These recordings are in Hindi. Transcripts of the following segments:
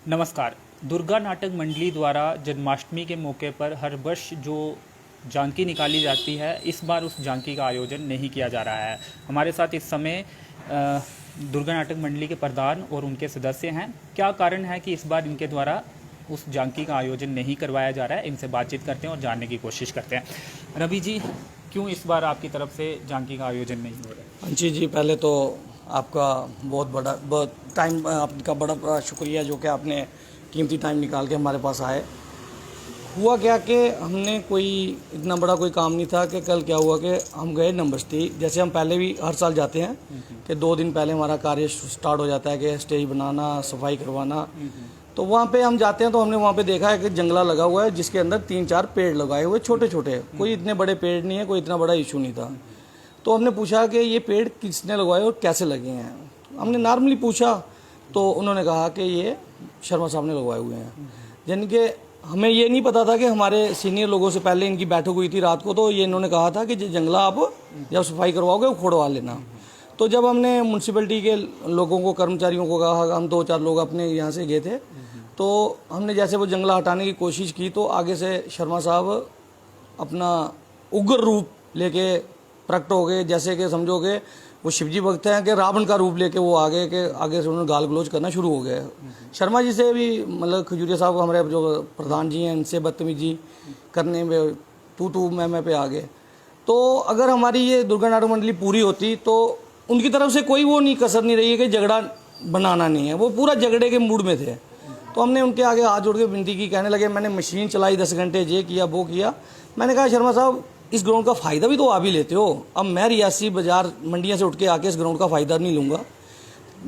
नमस्कार। दुर्गा नाटक मंडली द्वारा जन्माष्टमी के मौके पर हर वर्ष जो झांकी निकाली जाती है, इस बार उस झांकी का आयोजन नहीं किया जा रहा है। हमारे साथ इस समय दुर्गा नाटक मंडली के प्रधान और उनके सदस्य हैं। क्या कारण है कि इस बार इनके द्वारा उस झांकी का आयोजन नहीं करवाया जा रहा है? इनसे बातचीत करते हैं और जानने की कोशिश करते हैं। रवि जी, क्यों इस बार आपकी तरफ से झांकी का आयोजन नहीं हो रहा है? जी, पहले तो आपका बहुत टाइम आपका बड़ा शुक्रिया जो कि आपने कीमती टाइम निकाल के हमारे पास आए। हुआ क्या कि हमने कोई इतना बड़ा कोई काम नहीं था कि कल क्या हुआ कि हम गए नंबस्ती, जैसे हम पहले भी हर साल जाते हैं कि 2 दिन पहले हमारा कार्य स्टार्ट हो जाता है कि स्टेज बनाना, सफाई करवाना। तो वहाँ पे हम जाते हैं तो हमने वहाँ पे देखा है कि जंगला लगा हुआ है जिसके अंदर 3-4 पेड़ लगाए हुए छोटे छोटे, कोई इतने बड़े पेड़ नहीं है, कोई इतना बड़ा इशू नहीं था। तो हमने पूछा कि ये पेड़ किसने लगवाए और कैसे लगे हैं। हमने नॉर्मली पूछा तो उन्होंने कहा कि ये शर्मा साहब ने लगवाए हुए हैं। यानी कि हमें ये नहीं पता था कि हमारे सीनियर लोगों से पहले इनकी बैठक हुई थी रात को, तो ये इन्होंने कहा था कि जंगला आप जब सफाई करवाओगे वो खोदवा लेना। तो जब हमने म्यूनसिपलिटी के लोगों को, कर्मचारियों को कहा, हम 2-4 लोग अपने यहाँ से गए थे, तो हमने जैसे वो जंगला हटाने की कोशिश की तो आगे से शर्मा साहब अपना उग्र रूप लेके प्रकट हो गए। जैसे कि समझोगे वो शिवजी भक्त हैं कि रावण का रूप लेके वो आगे से उन्होंने गाल गलौज करना शुरू हो गए। शर्मा जी से भी, मतलब खजूरिया साहब हमारे जो प्रधान जी हैं, इनसे बदतमीजी करने में तू मैं पे आ गए। तो अगर हमारी ये दुर्गा नाटक मंडली पूरी होती तो उनकी तरफ से कोई वो नहीं कसर नहीं रही है कि झगड़ा बनाना नहीं है, वो पूरा झगड़े के मूड में थे। तो हमने उनके आगे हाथ जोड़ के विनती की, कहने लगे मैंने मशीन चलाई 10 घंटे, ये किया वो किया। मैंने कहा शर्मा साहब इस ग्राउंड का फ़ायदा भी तो आप ही लेते हो, अब मैं रियासी बाजार मंडियां से उठ के आके इस ग्राउंड का फ़ायदा नहीं लूँगा,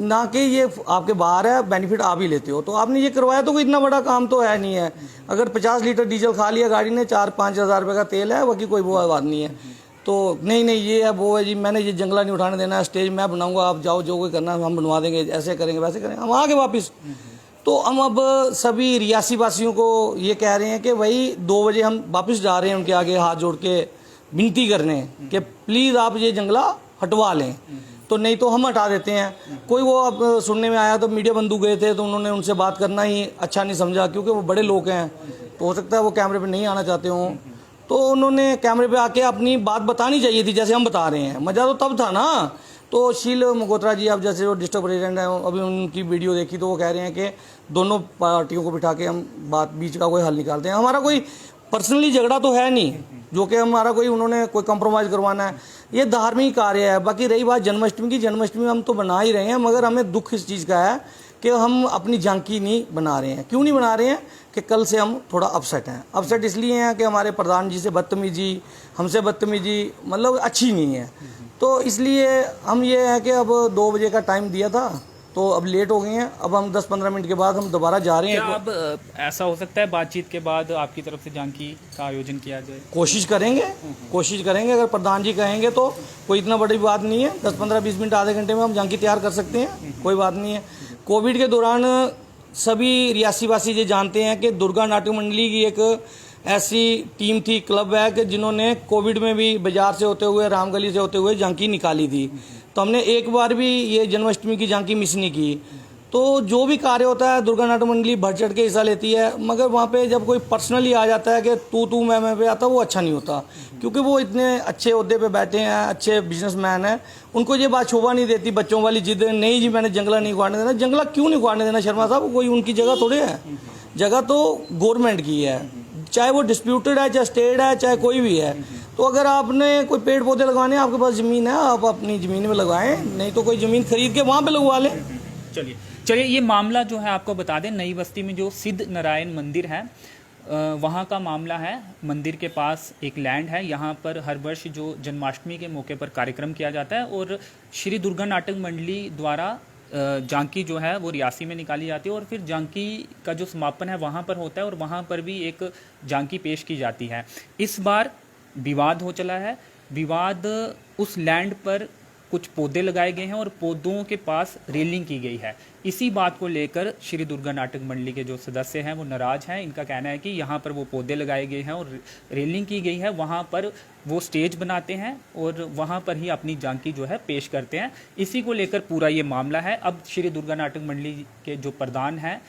ना कि ये आपके बाहर है, बेनिफिट आप ही लेते हो। तो आपने ये करवाया तो कोई इतना बड़ा काम तो है नहीं है। अगर 50 लीटर डीजल खा लिया गाड़ी ने, 4-5 हज़ार रुपये का तेल है, बाकी कोई वो बात नहीं है। तो नहीं ये है वो है जी, मैंने ये जंगला नहीं उठाने देना है, स्टेज मैं बनाऊँगा, आप जाओ जो कोई करना है हम बनवा देंगे, ऐसे करेंगे वैसे करेंगे। हम आ गए वापस। तो हम अब सभी रियासी वासियों को ये कह रहे हैं कि भाई 2 बजे हम वापस जा रहे हैं उनके आगे हाथ जोड़ के विनती करने कि प्लीज़ आप ये जंगला हटवा लें, तो नहीं तो हम हटा देते हैं। कोई वो अब सुनने में आया तो मीडिया बंधु गए थे तो उन्होंने उनसे बात करना ही अच्छा नहीं समझा, क्योंकि वो बड़े लोग हैं, तो हो सकता है वो कैमरे पे नहीं आना चाहते हों। तो उन्होंने कैमरे पे आके अपनी बात बतानी चाहिए थी जैसे हम बता रहे हैं, मज़ा तो तब था ना। तो शील मगोत्रा जी, अब जैसे वो डिस्ट्रिक्ट प्रेसिडेंट हैं, अभी उनकी वीडियो देखी तो वो कह रहे हैं कि दोनों पार्टियों को बिठा के हम बीच का कोई हल निकालते हैं। हमारा कोई पर्सनली झगड़ा तो है नहीं जो कि हमारा कोई उन्होंने कोई कंप्रोमाइज़ करवाना है, ये धार्मिक कार्य है। बाकी रही बात जन्माष्टमी की, जन्माष्टमी हम तो बना ही रहे हैं, मगर हमें दुख इस चीज़ का है कि हम अपनी झांकी नहीं बना रहे हैं। क्यों नहीं बना रहे हैं कि कल से हम थोड़ा अपसेट हैं। अपसेट इसलिए हैं कि हमारे प्रधान जी से बदतमीजी, हमसे बदतमीजी मतलब अच्छी नहीं है। तो इसलिए हम ये है कि अब 2 बजे का टाइम दिया था तो अब लेट हो गए हैं, अब हम 10-15 मिनट के बाद हम दोबारा जा रहे हैं। क्या अब ऐसा हो सकता है बातचीत के बाद आपकी तरफ से झांकी का आयोजन किया जाए? कोशिश करेंगे अगर प्रधान जी कहेंगे तो। कोई इतना बड़ी बात नहीं है, 10-15-20 मिनट, आधे घंटे में हम झांकी तैयार कर सकते हैं, कोई बात नहीं है। कोविड के दौरान सभी रियासी वासी ये जानते हैं कि दुर्गा नाट्य मंडली की एक ऐसी टीम थी, क्लब है कि जिन्होंने कोविड में भी बाजार से होते हुए, रामगली से होते हुए झांकी निकाली थी। तो हमने एक बार भी ये जन्माष्टमी की झांकी मिस नहीं की। तो जो भी कार्य होता है दुर्गा नाट्य मंडली बढ़ चढ़ के हिस्सा लेती है, मगर वहाँ पे जब कोई पर्सनली आ जाता है कि तू मैं पे आता, वो अच्छा नहीं होता, क्योंकि वो इतने अच्छे ओहदे पे बैठे हैं, अच्छे बिजनेसमैन हैं, उनको ये बात शोभा नहीं देती। बच्चों वाली जिद, नहीं जी मैंने जंगला नहीं उखाड़ने देना। जंगला क्यों नहीं उखाड़ने देना शर्मा साहब? कोई उनकी जगह थोड़े है, जगह तो गवर्नमेंट की है, चाहे वो डिस्प्यूटेड है, चाहे स्टेट है, चाहे कोई भी है। तो अगर आपने कोई पेड़ पौधे लगाने, आपके पास ज़मीन है, आप अपनी ज़मीन में लगाएं, नहीं तो कोई ज़मीन खरीद के वहाँ पे लगवा लें। चलिए ये मामला जो है आपको बता दें, नई बस्ती में जो सिद्ध नारायण मंदिर है वहाँ का मामला है। मंदिर के पास एक लैंड है, यहाँ पर हर वर्ष जो जन्माष्टमी के मौके पर कार्यक्रम किया जाता है और श्री दुर्गा नाटक मंडली द्वारा झांकी जो है वो रियासी में निकाली जाती है और फिर झांकी का जो समापन है वहाँ पर होता है और वहाँ पर भी एक झांकी पेश की जाती है। इस बार विवाद हो चला है। विवाद उस लैंड पर कुछ पौधे लगाए गए हैं और पौधों के पास रेलिंग की गई है। इसी बात को लेकर श्री दुर्गा नाटक मंडली के जो सदस्य हैं वो नाराज़ हैं। इनका कहना है कि यहाँ पर वो पौधे लगाए गए हैं और रेलिंग की गई है, वहाँ पर वो स्टेज बनाते हैं और वहाँ पर ही अपनी झांकी जो है पेश करते हैं। इसी को लेकर पूरा ये मामला है। अब श्री दुर्गा नाटक मंडली के जो प्रधान हैं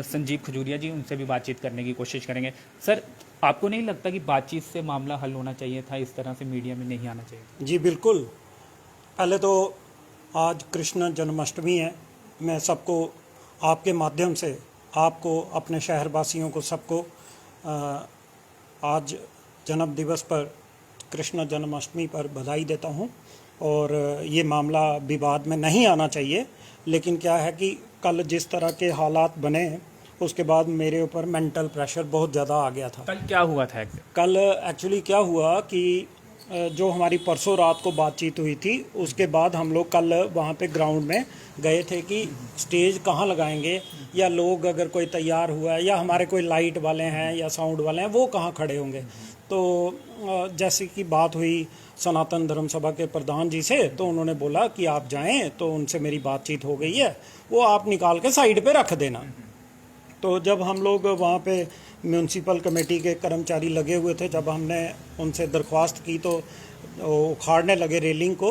संजीव खजूरिया जी, उनसे भी बातचीत करने की कोशिश करेंगे। सर, आपको नहीं लगता कि बातचीत से मामला हल होना चाहिए था, इस तरह से मीडिया में नहीं आना चाहिए? जी बिल्कुल। पहले तो आज कृष्ण जन्माष्टमी है। मैं सबको आपके माध्यम से, आपको, अपने शहरवासियों को, सबको आज जन्म दिवस पर, कृष्ण जन्माष्टमी पर बधाई देता हूं। और ये मामला विवाद में नहीं आना चाहिए, लेकिन क्या है कि कल जिस तरह के हालात बने उसके बाद मेरे ऊपर मेंटल प्रेशर बहुत ज़्यादा आ गया था। कल क्या हुआ था? कल एक्चुअली क्या हुआ कि जो हमारी परसों रात को बातचीत हुई थी, उसके बाद हम लोग कल वहाँ पे ग्राउंड में गए थे कि स्टेज कहाँ लगाएंगे, या लोग अगर कोई तैयार हुआ है या हमारे कोई लाइट वाले हैं या साउंड वाले हैं वो कहाँ खड़े होंगे। तो जैसे कि बात हुई सनातन धर्म सभा के प्रधान जी से, तो उन्होंने बोला कि आप जाएं, तो उनसे मेरी बातचीत हो गई है, वो आप निकाल के साइड पे रख देना। तो जब हम लोग वहाँ पे म्यूनसिपल कमेटी के कर्मचारी लगे हुए थे, जब हमने उनसे दरख्वास्त की तो उखाड़ने लगे रेलिंग को,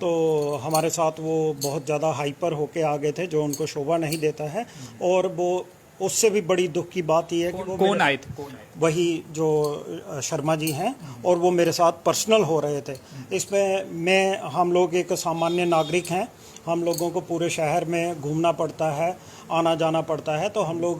तो हमारे साथ वो बहुत ज़्यादा हाइपर होके आ गए थे, जो उनको शोभा नहीं देता है। और वो उससे भी बड़ी दुख की बात यह है कि वो कौन आए थे? वही जो शर्मा जी हैं, और वो मेरे साथ पर्सनल हो रहे थे। इसमें हम लोग एक सामान्य नागरिक हैं, हम लोगों को पूरे शहर में घूमना पड़ता है, आना जाना पड़ता है, तो हम लोग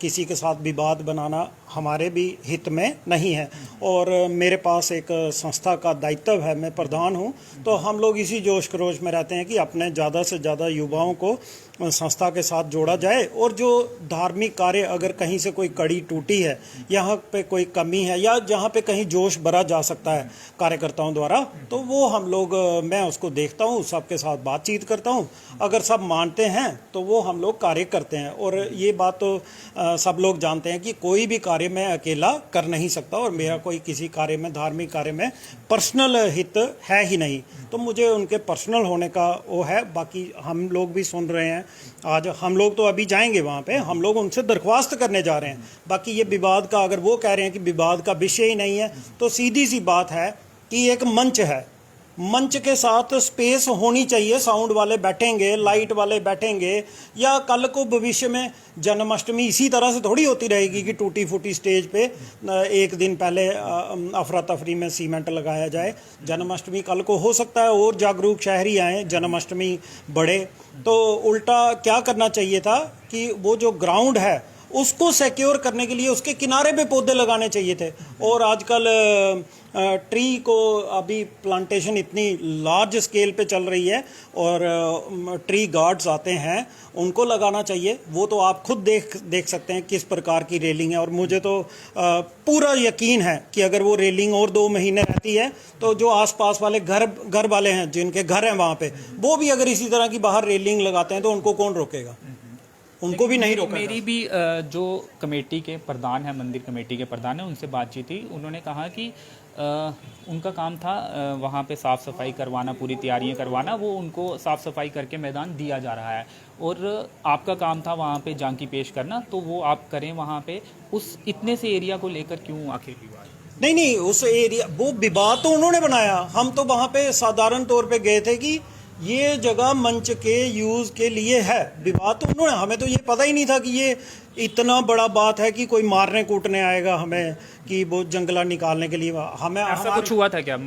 किसी के साथ विवाद बनाना हमारे भी हित में नहीं है। और मेरे पास एक संस्था का दायित्व है, मैं प्रधान हूं, तो हम लोग इसी जोश खरोश में रहते हैं कि अपने ज़्यादा से ज़्यादा युवाओं को संस्था के साथ जोड़ा जाए। और जो धार्मिक कार्य अगर कहीं से कोई कड़ी टूटी है, यहाँ पे कोई कमी है, या जहाँ पे कहीं जोश भरा जा सकता है कार्यकर्ताओं द्वारा, तो वो हम लोग, मैं उसको देखता हूँ, सबके साथ बातचीत करता हूँ। अगर सब मानते हैं तो वो हम लोग कार्य करते हैं। और ये बात तो सब लोग जानते हैं कि कोई भी कार्य मैं अकेला कर नहीं सकता, और मेरा कोई किसी कार्य में, धार्मिक कार्य में पर्सनल हित है ही नहीं। तो मुझे उनके पर्सनल होने का वो है। बाकी हम लोग भी सुन रहे हैं, आज हम लोग तो अभी जाएंगे वहाँ पे, हम लोग उनसे दरख्वास्त करने जा रहे हैं। बाकी ये विवाद का, अगर वो कह रहे हैं कि विवाद का विषय ही नहीं है, तो सीधी सी बात है कि एक मंच है, मंच के साथ स्पेस होनी चाहिए। साउंड वाले बैठेंगे, लाइट वाले बैठेंगे, या कल को भविष्य में जन्माष्टमी इसी तरह से थोड़ी होती रहेगी कि टूटी फूटी स्टेज पे एक दिन पहले अफरा तफरी में सीमेंट लगाया जाए। जन्माष्टमी कल को हो सकता है और जागरूक शहरी आए, जन्माष्टमी बढ़े। तो उल्टा क्या करना चाहिए था कि वो जो ग्राउंड है उसको सिक्योर करने के लिए उसके किनारे पे पौधे लगाने चाहिए थे। और आजकल ट्री को अभी प्लांटेशन इतनी लार्ज स्केल पे चल रही है, और ट्री गार्ड्स आते हैं, उनको लगाना चाहिए। वो तो आप खुद देख सकते हैं किस प्रकार की रेलिंग है। और मुझे तो पूरा यकीन है कि अगर वो रेलिंग और 2 महीने रहती है, तो जो आसपास वाले घर वाले हैं, जिनके घर हैं वहाँ पे, वो भी अगर इसी तरह की बाहर रेलिंग लगाते हैं तो उनको कौन रोकेगा? उनको भी नहीं रोका। मेरी भी जो कमेटी के प्रधान है, मंदिर कमेटी के प्रधान है, उनसे बातचीत थी। उन्होंने कहा कि उनका काम था वहाँ पे साफ़ सफाई करवाना, पूरी तैयारियाँ करवाना, वो उनको साफ़ सफाई करके मैदान दिया जा रहा है। और आपका काम था वहाँ पे झांकी पेश करना, तो वो आप करें वहाँ पे। उस इतने से एरिया को लेकर क्यों आखिर विवाद? नहीं, उस एरिया, वो विवाद तो उन्होंने बनाया। हम तो वहाँ पे साधारण तौर पे गए थे कि ये जगह मंच के यूज़ के लिए है। विवाद तो उन्होंने, हमें तो ये पता ही नहीं था कि ये इतना बड़ा बात है कि कोई मारने कूटने आएगा हमें, कि वो जंगला निकालने के लिए हमें। ऐसा कुछ हुआ था क्या?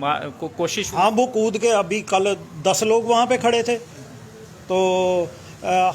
कोशिश? हाँ, वो कूद के, अभी कल 10 लोग वहाँ पे खड़े थे, तो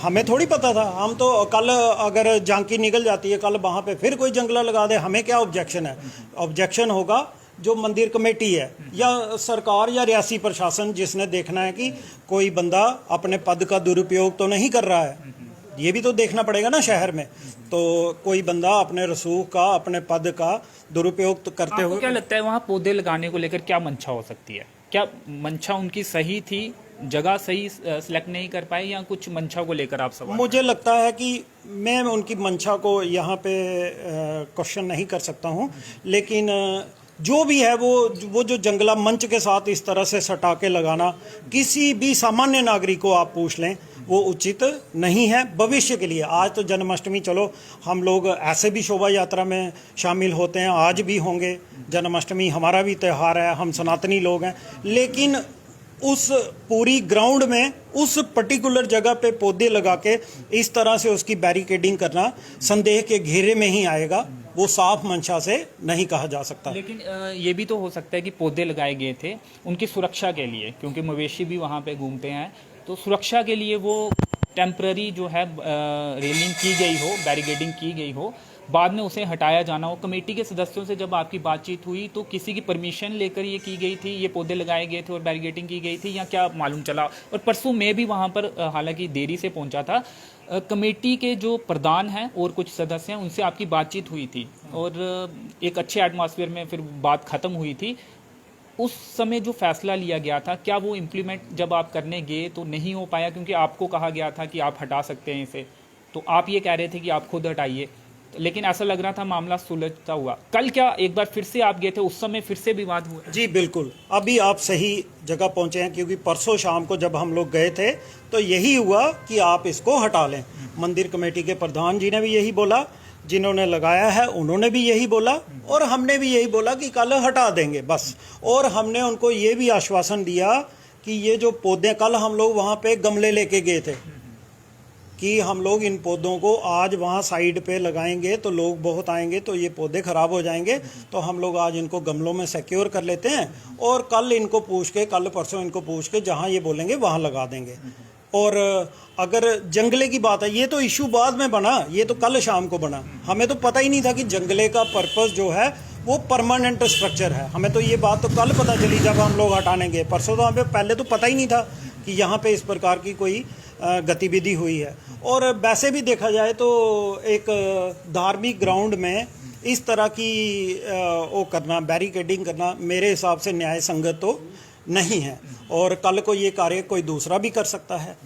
हमें थोड़ी पता था। हम तो कल अगर झांकी निकल जाती है, कल वहाँ पे फिर कोई जंगला लगा दे, हमें क्या ऑब्जेक्शन है? ऑब्जेक्शन होगा जो मंदिर कमेटी है या सरकार या रियासी प्रशासन, जिसने देखना है कि कोई बंदा अपने पद का दुरुपयोग तो नहीं कर रहा है। ये भी तो देखना पड़ेगा ना शहर में। तो कोई बंदा अपने रसूख का, अपने पद का दुरुपयोग तो करते हुए। क्या लगता है वहाँ पौधे लगाने को लेकर क्या मंशा हो सकती है? क्या मंशा उनकी सही थी, जगह सही सिलेक्ट नहीं कर पाए, या कुछ मंशा को लेकर आप सवाल? मुझे लगता है कि मैं उनकी मंशा को यहाँ पे क्वेश्चन नहीं कर सकता हूँ, लेकिन जो भी है वो जो जंगला मंच के साथ इस तरह से सटा के लगाना, किसी भी सामान्य नागरिक को आप पूछ लें, वो उचित नहीं है भविष्य के लिए। आज तो जन्माष्टमी, चलो हम लोग ऐसे भी शोभा यात्रा में शामिल होते हैं, आज भी होंगे। जन्माष्टमी हमारा भी त्यौहार है, हम सनातनी लोग हैं, लेकिन उस पूरी ग्राउंड में उस पर्टिकुलर जगह पे पौधे लगा के इस तरह से उसकी बैरिकेडिंग करना संदेह के घेरे में ही आएगा, वो साफ मंशा से नहीं कहा जा सकता। लेकिन ये भी तो हो सकता है कि पौधे लगाए गए थे उनकी सुरक्षा के लिए, क्योंकि मवेशी भी वहाँ पे घूमते हैं, तो सुरक्षा के लिए वो टेम्पररी जो है रेलिंग की गई हो, बैरिकेडिंग की गई हो, बाद में उसे हटाया जाना हो। कमेटी के सदस्यों से जब आपकी बातचीत हुई तो किसी की परमिशन लेकर ये की गई थी, ये पौधे लगाए गए थे और बैरिकेडिंग की गई थी, या क्या मालूम चला? और परसों मैं भी वहाँ पर हालांकि देरी से पहुँचा था, कमेटी के जो प्रधान हैं और कुछ सदस्य हैं उनसे आपकी बातचीत हुई थी और एक अच्छे एटमॉस्फेयर में फिर बात ख़त्म हुई थी। उस समय जो फैसला लिया गया था, क्या वो इम्प्लीमेंट जब आप करने गए तो नहीं हो पाया, क्योंकि आपको कहा गया था कि आप हटा सकते हैं इसे, तो आप ये कह रहे थे कि आप खुद हटाइए, लेकिन ऐसा लग रहा था मामला सुलझता हुआ। कल क्या एक बार फिर से आप गए थे, उस समय फिर से विवाद हुआ? जी बिल्कुल, अभी आप सही जगह पहुंचे हैं, क्योंकि परसों शाम को जब हम लोग गए थे तो यही हुआ कि आप इसको हटा लें। मंदिर कमेटी के प्रधान जी ने भी यही बोला, जिन्होंने लगाया है उन्होंने भी यही बोला, और हमने भी यही बोला कि कल हटा देंगे बस। और हमने उनको ये भी आश्वासन दिया कि ये जो पौधे, कल हम लोग वहाँ पे गमले लेके गए थे कि हम लोग इन पौधों को आज वहाँ साइड पे लगाएंगे तो लोग बहुत आएंगे तो ये पौधे ख़राब हो जाएंगे, तो हम लोग आज इनको गमलों में सिक्योर कर लेते हैं और कल इनको पूछ के, कल परसों इनको पूछ के जहाँ ये बोलेंगे वहाँ लगा देंगे। और अगर जंगले की बात है, ये तो इशू बाद में बना, ये तो कल शाम को बना। हमें तो पता ही नहीं था कि जंगले का पर्पस जो है वो परमानेंट स्ट्रक्चर है। हमें तो ये बात तो कल पता चली जब हम लोग हटाने गए। परसों तो हमें पहले तो पता ही नहीं था कि यहाँ पे इस प्रकार की कोई गतिविधि हुई है। और वैसे भी देखा जाए तो एक धार्मिक ग्राउंड में इस तरह की वो करना, बैरिकेडिंग करना, मेरे हिसाब से न्याय संगत तो नहीं है। और कल को ये कार्य कोई दूसरा भी कर सकता है,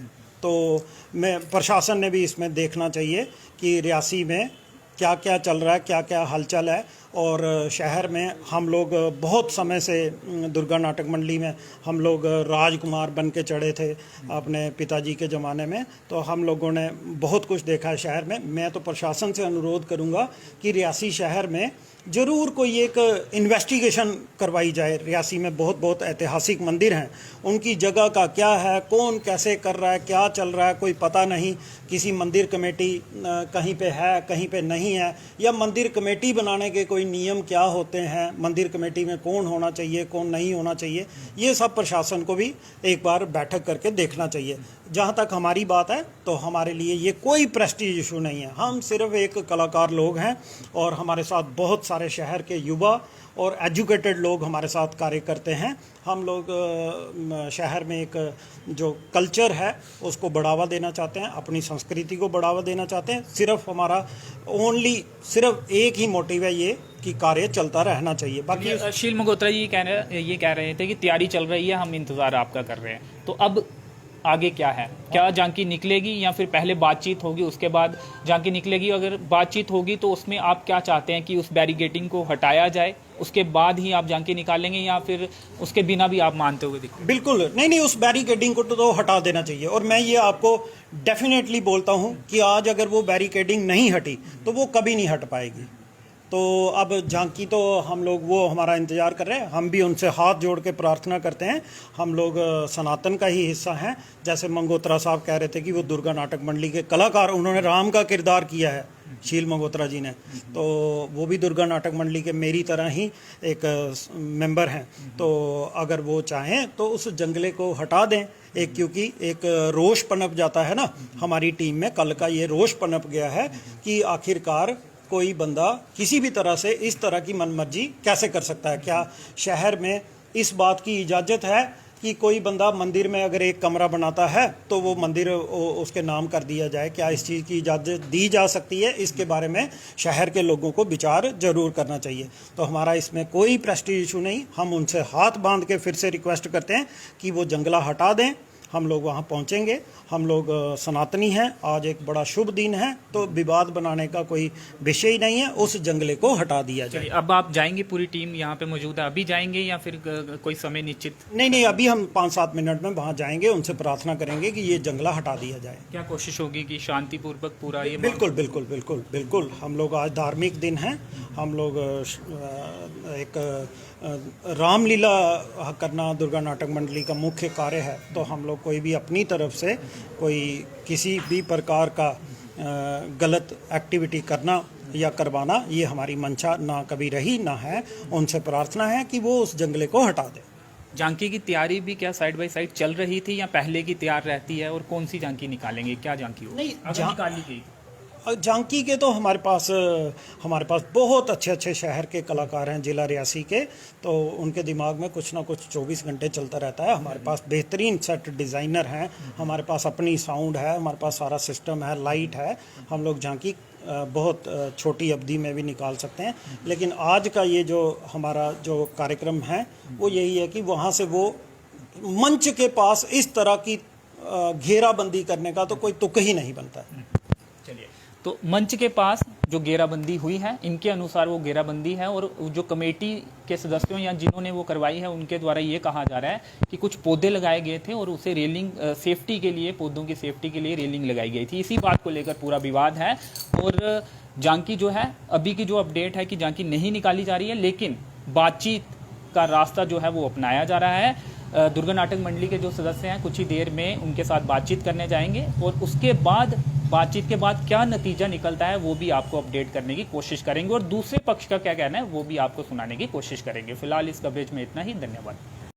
तो मैं प्रशासन ने भी इसमें देखना चाहिए कि रियासी में क्या क्या चल रहा है, क्या क्या हलचल है। और शहर में हम लोग बहुत समय से दुर्गा नाटक मंडली में हम लोग राजकुमार बन के चढ़े थे अपने पिताजी के ज़माने में, तो हम लोगों ने बहुत कुछ देखा है शहर में। मैं तो प्रशासन से अनुरोध करूंगा कि रियासी शहर में ज़रूर कोई एक इन्वेस्टिगेशन करवाई जाए। रियासी में बहुत बहुत ऐतिहासिक मंदिर हैं, उनकी जगह का क्या है, कौन कैसे कर रहा है, क्या चल रहा है, कोई पता नहीं। किसी मंदिर कमेटी कहीं पे है, कहीं पे नहीं है, या मंदिर कमेटी बनाने के कोई नियम क्या होते हैं, मंदिर कमेटी में कौन होना चाहिए, कौन नहीं होना चाहिए, ये सब प्रशासन को भी एक बार बैठक करके देखना चाहिए। जहाँ तक हमारी बात है तो हमारे लिए ये कोई प्रेस्टीज इशू नहीं है। हम सिर्फ एक कलाकार लोग हैं और हमारे साथ बहुत सारे शहर के युवा और एजुकेटेड लोग हमारे साथ कार्य करते हैं। हम लोग शहर में एक जो कल्चर है उसको बढ़ावा देना चाहते हैं, अपनी संस्कृति को बढ़ावा देना चाहते हैं। सिर्फ हमारा सिर्फ एक ही मोटिव है ये कि कार्य चलता रहना चाहिए। बाकी शील मगोत्रा जी ये कह रहे थे कि तैयारी चल रही है, हम इंतज़ार आपका कर रहे हैं, तो अब आगे क्या है? क्या झांकी निकलेगी या फिर पहले बातचीत होगी उसके बाद झांकी निकलेगी? अगर बातचीत होगी तो उसमें आप क्या चाहते हैं कि उस बैरिकेडिंग को हटाया जाए, उसके बाद ही आप झांकी निकालेंगे, या फिर उसके बिना भी आप मानते हुए दिखें? बिल्कुल नहीं, उस बैरिकेडिंग को तो हटा देना चाहिए। और मैं ये आपको डेफिनेटली बोलता हूँ कि आज अगर वो बैरिकेडिंग नहीं हटी तो वो कभी नहीं हट पाएगी। तो अब झांकी तो हम लोग वो हमारा इंतज़ार कर रहे हैं, हम भी उनसे हाथ जोड़ के प्रार्थना करते हैं। हम लोग सनातन का ही हिस्सा हैं। जैसे मंगोत्रा साहब कह रहे थे कि वो दुर्गा नाटक मंडली के कलाकार, उन्होंने राम का किरदार किया है शील मंगोत्रा जी ने, तो वो भी दुर्गा नाटक मंडली के मेरी तरह ही एक मेंबर हैं। तो अगर वो चाहें तो उस जंगले को हटा दें एक, क्योंकि एक रोष पनप जाता है ना हमारी टीम में। कल का ये रोष पनप गया है कि आखिरकार कोई बंदा किसी भी तरह से इस तरह की मनमर्जी कैसे कर सकता है। क्या शहर में इस बात की इजाज़त है कि कोई बंदा मंदिर में अगर एक कमरा बनाता है तो वो मंदिर उसके नाम कर दिया जाए? क्या इस चीज़ की इजाज़त दी जा सकती है? इसके बारे में शहर के लोगों को विचार ज़रूर करना चाहिए। तो हमारा इसमें कोई प्रेस्टीज इशू नहीं। हम उनसे हाथ बांध के फिर से रिक्वेस्ट करते हैं कि वो जंगला हटा दें। हम लोग वहाँ पहुँचेंगे। हम लोग सनातनी हैं, आज एक बड़ा शुभ दिन है, तो विवाद बनाने का कोई विषय ही नहीं है। उस जंगले को हटा दिया जाए। अब आप जाएंगे, पूरी टीम यहाँ पे मौजूद है, अभी जाएंगे या फिर कोई समय निश्चित? नहीं, अभी हम 5-7 मिनट में वहाँ जाएंगे, उनसे प्रार्थना करेंगे कि ये जंगला हटा दिया जाए। क्या कोशिश होगी कि शांतिपूर्वक पूरा ये? बिल्कुल। हम लोग आज धार्मिक दिन है, हम लोग एक रामलीला करना दुर्गा नाटक मंडली का मुख्य कार्य है, तो हम लोग कोई भी अपनी तरफ से कोई किसी भी प्रकार का गलत एक्टिविटी करना या करवाना, ये हमारी मंशा ना कभी रही ना है। उनसे प्रार्थना है कि वो उस जंगले को हटा दें। झांकी की तैयारी भी क्या साइड बाय साइड चल रही थी या पहले की तैयार रहती है, और कौन सी झांकी निकालेंगे, क्या झांकी हो? नहीं, निकाली गई झांकी के तो हमारे पास बहुत अच्छे शहर के कलाकार हैं जिला रियासी के, तो उनके दिमाग में कुछ ना कुछ 24 घंटे चलता रहता है। हमारे पास बेहतरीन सेट डिज़ाइनर हैं, हमारे पास अपनी साउंड है, हमारे पास सारा सिस्टम है, लाइट है। हम लोग झांकी बहुत छोटी अवधि में भी निकाल सकते हैं। लेकिन आज का ये जो हमारा जो कार्यक्रम है वो यही है कि वहाँ से वो मंच के पास इस तरह की घेराबंदी करने का तो कोई तुक ही नहीं बनता है। चलिए, तो मंच के पास जो घेराबंदी हुई है, इनके अनुसार वो घेराबंदी है, और जो कमेटी के सदस्यों या जिन्होंने वो करवाई है उनके द्वारा ये कहा जा रहा है कि कुछ पौधे लगाए गए थे और उसे रेलिंग सेफ्टी के लिए, पौधों की सेफ्टी के लिए रेलिंग लगाई गई थी। इसी बात को लेकर पूरा विवाद है। और झांकी जो है, अभी की जो अपडेट है कि झांकी नहीं निकाली जा रही है, लेकिन बातचीत का रास्ता जो है वो अपनाया जा रहा है। दुर्गा नाटक मंडली के जो सदस्य हैं कुछ ही देर में उनके साथ बातचीत करने जाएंगे, और उसके बाद बातचीत के बाद क्या नतीजा निकलता है वो भी आपको अपडेट करने की कोशिश करेंगे, और दूसरे पक्ष का क्या कहना है वो भी आपको सुनाने की कोशिश करेंगे। फिलहाल इस कवरेज में इतना ही। धन्यवाद।